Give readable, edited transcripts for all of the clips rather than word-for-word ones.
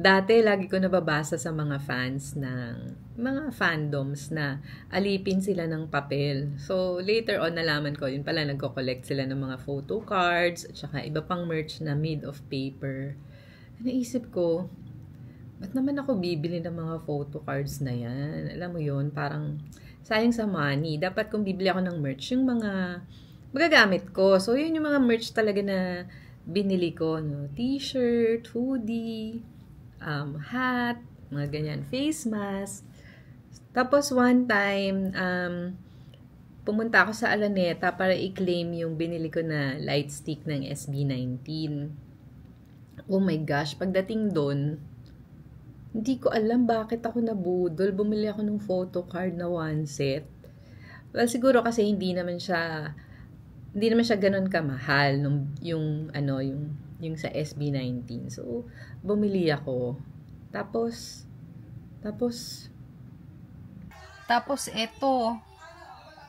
Dati, lagi ko nababasa sa mga fans ng mga fandoms na alipin sila ng papel. So, later on, nalaman ko, yun pala, nagko-collect sila ng mga photo cards at saka iba pang merch na made of paper. Naisip ko, ba't naman ako bibili ng mga photo cards na yan? Alam mo yun, parang sayang sa money. Dapat kung bibili ako ng merch, yung mga magagamit ko. So, yun yung mga merch talaga na binili ko. No? T-shirt, hoodie, hat, mga ganyan, face mask. Tapos one time, pumunta ako sa Alaneta para i-claim yung binili ko na light stick ng SB19. Oh my gosh, pagdating doon, hindi ko alam bakit ako nabudol. Bumili ako ng photo card na one set. Well, siguro kasi hindi naman siya ganoon kamahal yung sa SB19. So, bumili ako. Tapos eto,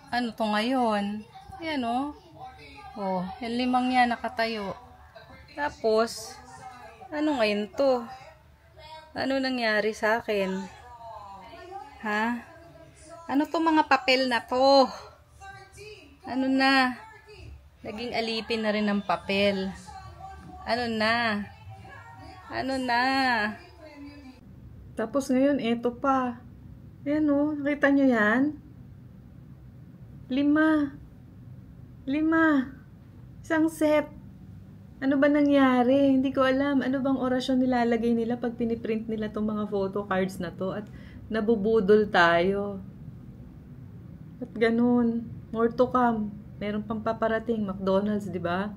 ano to ngayon? Ayan o. Oh, yung limang yan nakatayo. Tapos, ano ngayon to? Ano nangyari sa akin? Ha? Ano to mga papel na to? Ano na? Naging alipin na rin ng papel. Ano na? Ano na? Tapos ngayon, eto pa. Ayan o, nakita nyo yan? 5. 5. Isang set. Ano ba nangyari? Hindi ko alam. Ano bang orasyon nilalagay nila pag piniprint nila itong mga photo cards na to at nabubudol tayo. At ganun. More to come. Meron pang paparating. McDonald's, di ba?